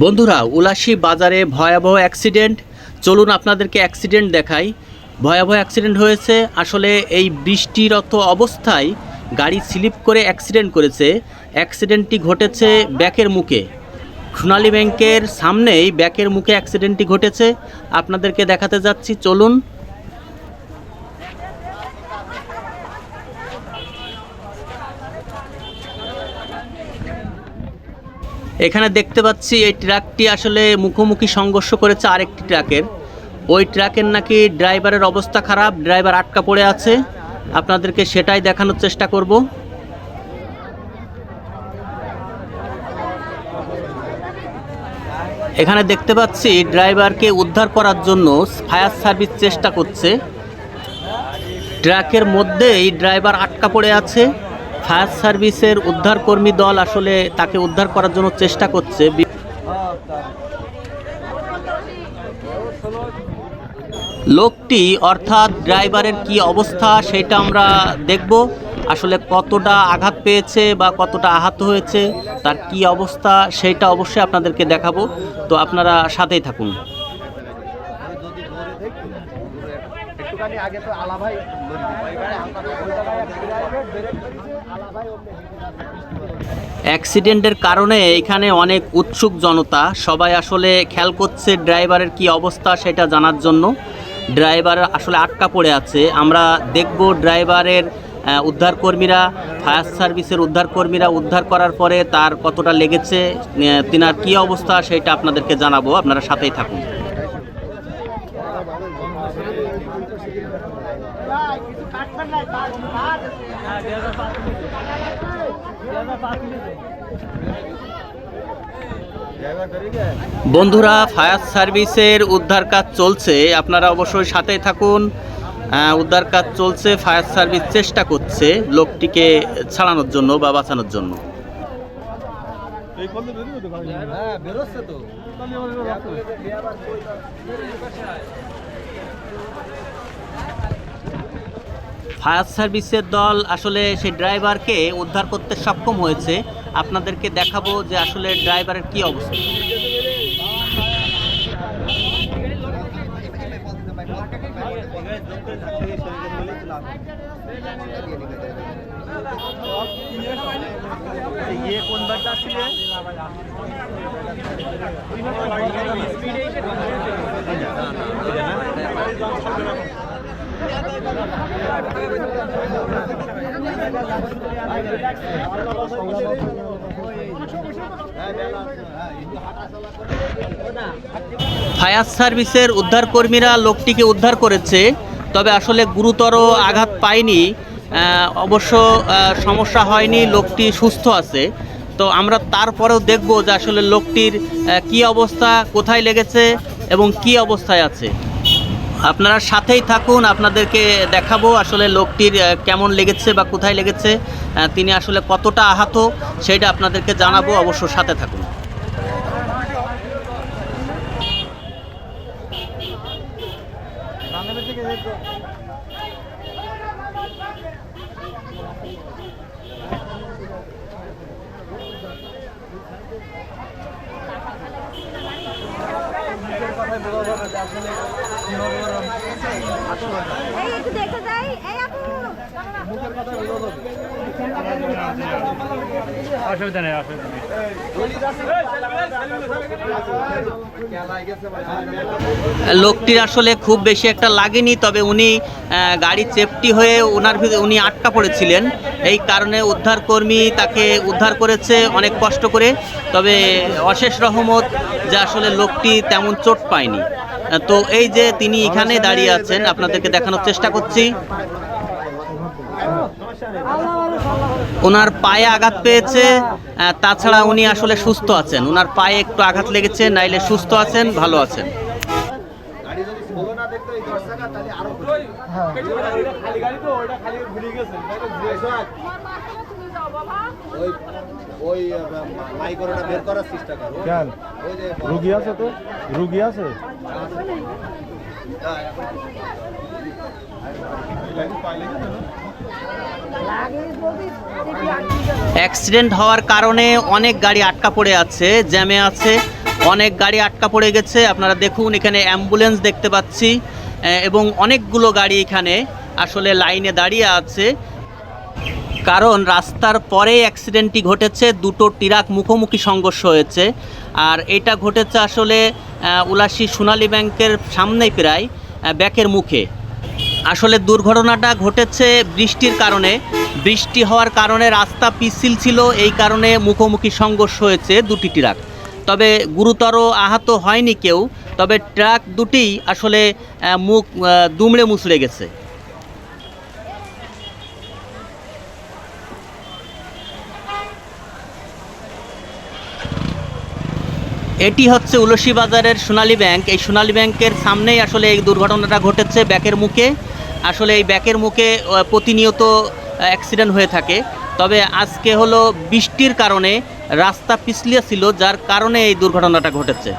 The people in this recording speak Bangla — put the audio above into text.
বন্ধুরা, উলাসী বাজারে ভয়াবহ অ্যাক্সিডেন্ট। চলুন আপনাদেরকে অ্যাক্সিডেন্ট দেখাই। ভয়াবহ অ্যাক্সিডেন্ট হয়েছে। আসলে এই বৃষ্টিরত অবস্থায় গাড়ি স্লিপ করে অ্যাক্সিডেন্ট করেছে। অ্যাক্সিডেন্টটি ঘটেছে ব্যাকের মুখে, সোনালী ব্যাংকের সামনেই ব্যাকের মুখে অ্যাক্সিডেন্টটি ঘটেছে। আপনাদেরকে দেখাতে যাচ্ছি, চলুন। এখানে দেখতে পাচ্ছি এই ট্রাকটি আসলে মুখোমুখি সংঘর্ষ করেছে আরেকটি ট্রাকের। ওই ট্রাকের নাকি ড্রাইভারের অবস্থা খারাপ, ড্রাইভার আটকা পড়ে আছে। আপনাদেরকে সেটাই দেখানোর চেষ্টা করব। এখানে দেখতে পাচ্ছি ড্রাইভারকে উদ্ধার করার জন্য ফায়ার সার্ভিস চেষ্টা করছে। ট্রাকের মধ্যেই ড্রাইভার আটকা পড়ে আছে। ফায়ার সার্ভিসের উদ্ধারকর্মী দল আসলে তাকে উদ্ধার করার জন্য চেষ্টা করছে। লোকটি অর্থাৎ ড্রাইভারের কি অবস্থা সেটা আমরা দেখব। আসলে কতটা আঘাত পেয়েছে বা কতটা আহত হয়েছে, তার কি অবস্থা সেটা অবশ্যই আপনাদেরকে দেখাবো। তো আপনারা সাথেই থাকুন। অ্যাক্সিডেন্টের কারণে এখানে অনেক উৎসুক জনতা, সবাই আসলে খেয়াল করছে ড্রাইভারের কি অবস্থা সেটা জানার জন্য। ড্রাইভার আসলে আটকা পড়ে আছে। আমরা দেখব ড্রাইভারের উদ্ধারকর্মীরা, ফায়ার সার্ভিসের উদ্ধারকর্মীরা উদ্ধার করার পরে তার কতটা লেগেছে, তিনার কি অবস্থা সেটা আপনাদেরকে জানাবো। আপনারা সাথেই থাকুন। বন্ধুরা, ফায়ার সার্ভিসের উদ্ধার কাজ চলছে, আপনারা অবশ্যই সাথেই থাকুন। উদ্ধার কাজ চলছে, ফায়ার সার্ভিস চেষ্টা করছে লোকটিকে ছাড়ানোর জন্য বা বাঁচানোর জন্য। ফায়ার সার্ভিসের দল আসলে সেই ড্রাইভারকে উদ্ধার করতে সক্ষম হয়েছে। আপনাদেরকে দেখাবো যে আসলে ড্রাইভারের কি অবস্থা। ফায়ার সার্ভিসের উদ্ধারকর্মীরা লোকটিকে উদ্ধার করেছে, তবে আসলে গুরুতর আঘাত পায়নি। অবশ্য সমস্যা হয়নি, লোকটি সুস্থ আছে। তো আমরা তারপরেও দেখব যে আসলে লোকটির কি অবস্থা, কোথায় লেগেছে এবং কি অবস্থায় আছে। আপনারা সাথেই থাকুন, আপনাদেরকে দেখাবো আসলে লোকটির কেমন লেগেছে বা কোথায় লেগেছে, তিনি আসলে কতটা আহত সেটা আপনাদেরকে জানাবো। অবশ্য সাথে থাকুন। অসুবিধা নেই, অসুবিধা নেই। লোকটির আসলে খুব বেশি একটা লাগেনি, তবে উনি গাড়ি চেপটি হয়ে উনি আটকা পড়েছিলেন। এই কারণে উদ্ধারকর্মী তাকে উদ্ধার করেছে অনেক কষ্ট করে। তবে অশেষ রহমত যে আসলে লোকটি তেমন চোট পায়নি। তো এই যে তিনি এখানে দাঁড়িয়ে আছেন, আপনাদেরকে দেখানোর চেষ্টা করছি। ওনার পায়ে আঘাত পেয়েছে, তাছাড়া উনি আসলে সুস্থ আছেন। ওনার পায়ে একটু আঘাত লেগেছে, নাইলে সুস্থ আছেন, ভালো আছেন। রুগী আছে, তো রুগী আছে। অ্যাক্সিডেন্ট হওয়ার কারণে অনেক গাড়ি আটকা পড়ে আছে, জ্যামে আছে। অনেক গাড়ি আটকা পড়ে গেছে। আপনারা দেখুন এখানে অ্যাম্বুলেন্স দেখতে পাচ্ছি এবং অনেকগুলো গাড়ি এখানে আসলে লাইনে দাঁড়িয়ে আছে, কারণ রাস্তার পরে অ্যাক্সিডেন্টটি ঘটেছে, দুটো ট্রাক মুখোমুখি সংঘর্ষ হয়েছে। আর এটা ঘটেছে আসলে উলাশী সোনালী ব্যাংকের সামনেই, প্রায় ব্যাকের মুখে। আসলে দুর্ঘটনাটা ঘটেছে বৃষ্টির কারণে। বৃষ্টি হওয়ার কারণে রাস্তা পিচ্ছিল ছিল, এই কারণে মুখোমুখি সংঘর্ষ হয়েছে দুটি ট্রাক। তবে গুরুতর আহত হয়নি কেউ, তবে ট্রাক দুটিই আসলে মুখ দুমড়ে মুচড়ে গেছে। এটি হচ্ছে উলসী বাজারের সোনালী ব্যাংক। এই সোনালী ব্যাংকের সামনেই আসলে এই দুর্ঘটনাটা ঘটেছে ব্যাকের মুখে। আসলে এই ব্যাকের মুখে প্রতিনিয়ত অ্যাক্সিডেন্ট হয়ে থাকে, তবে আজকে হলো বৃষ্টির কারণে রাস্তা পিছলিয়ে ছিল, যার কারণে এই দুর্ঘটনাটা ঘটেছে।